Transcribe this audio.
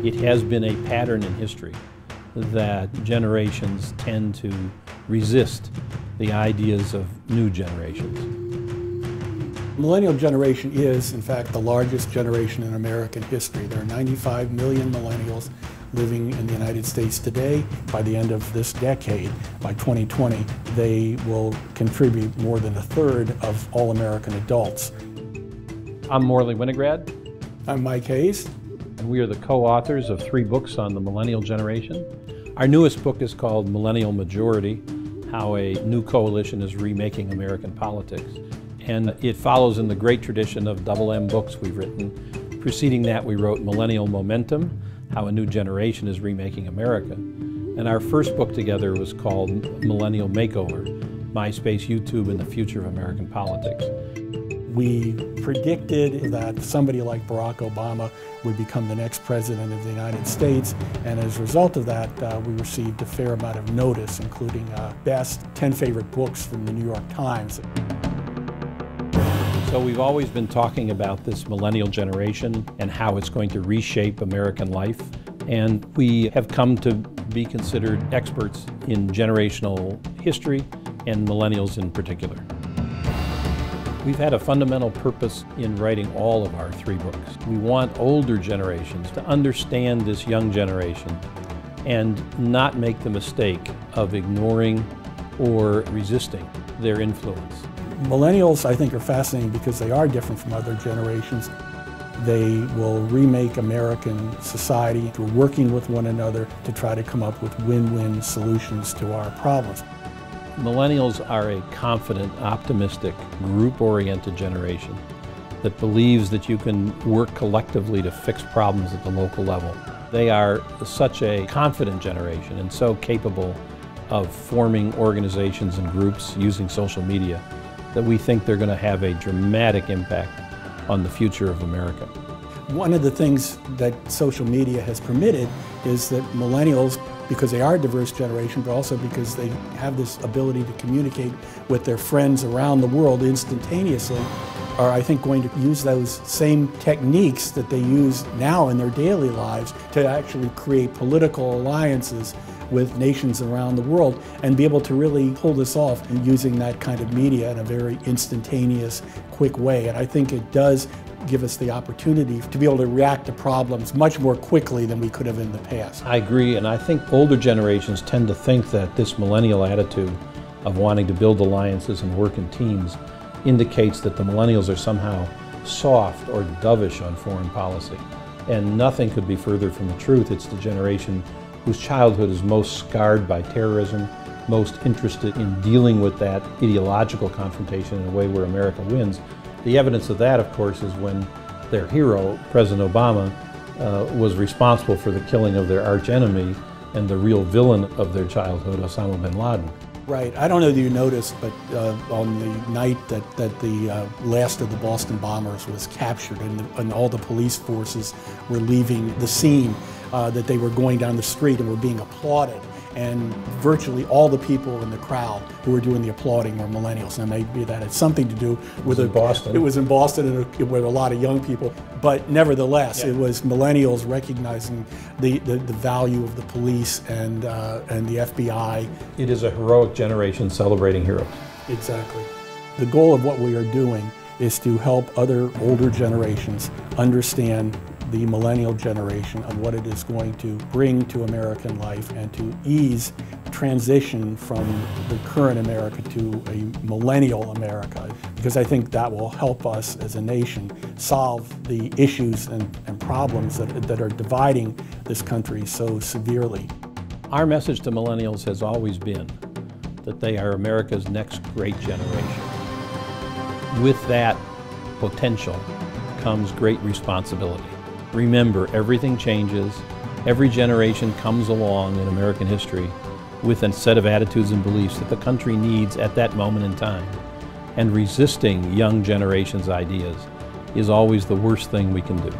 It has been a pattern in history that generations tend to resist the ideas of new generations. The millennial generation is, in fact, the largest generation in American history. There are 95 million millennials living in the United States today. By the end of this decade, by 2020, they will contribute more than a third of all American adults. I'm Morley Winograd. I'm Mike Hayes. And we are the co-authors of 3 books on the millennial generation. Our newest book is called Millennial Majority: How a New Coalition is Remaking American Politics. And it follows in the great tradition of double M books we've written. Preceding that, we wrote Millennial Momentum: How a New Generation is Remaking America. And our first book together was called Millennial Makeover: MySpace, YouTube, and the Future of American Politics. We predicted that somebody like Barack Obama would become the next president of the United States, and as a result of that, we received a fair amount of notice, including best 10 favorite books from the New York Times. So we've always been talking about this millennial generation and how it's going to reshape American life, and we have come to be considered experts in generational history and millennials in particular. We've had a fundamental purpose in writing all of our 3 books. We want older generations to understand this young generation and not make the mistake of ignoring or resisting their influence. Millennials, I think, are fascinating because they are different from other generations. They will remake American society through working with one another to try to come up with win-win solutions to our problems. Millennials are a confident, optimistic, group-oriented generation that believes that you can work collectively to fix problems at the local level. They are such a confident generation and so capable of forming organizations and groups using social media that we think they're going to have a dramatic impact on the future of America. One of the things that social media has permitted is that millennials, because they are a diverse generation, but also because they have this ability to communicate with their friends around the world instantaneously, are, I think, going to use those same techniques that they use now in their daily lives to actually create political alliances with nations around the world and be able to really pull this off in using that kind of media in a very instantaneous, quick way. And I think it does give us the opportunity to be able to react to problems much more quickly than we could have in the past. I agree, and I think older generations tend to think that this millennial attitude of wanting to build alliances and work in teams indicates that the millennials are somehow soft or dovish on foreign policy. And nothing could be further from the truth. It's the generation whose childhood is most scarred by terrorism, most interested in dealing with that ideological confrontation in a way where America wins. The evidence of that, of course, is when their hero, President Obama, was responsible for the killing of their archenemy and the real villain of their childhood, Osama bin Laden. Right. I don't know that you noticed, but on the night that the last of the Boston bombers was captured and all the police forces were leaving the scene, that they were going down the street and were being applauded. And virtually all the people in the crowd who were doing the applauding were millennials. Now maybe that had something to do with Boston. It was in Boston and with a lot of young people. But nevertheless, It was millennials recognizing the value of the police and the FBI. It is a heroic generation celebrating heroes. Exactly. The goal of what we are doing is to help other older generations understand the millennial generation and what it is going to bring to American life and to ease transition from the current America to a millennial America, because I think that will help us as a nation solve the issues and problems that are dividing this country so severely. Our message to millennials has always been that they are America's next great generation. With that potential comes great responsibility. Remember, everything changes. Every generation comes along in American history with a set of attitudes and beliefs that the country needs at that moment in time. And resisting young generations' ideas is always the worst thing we can do.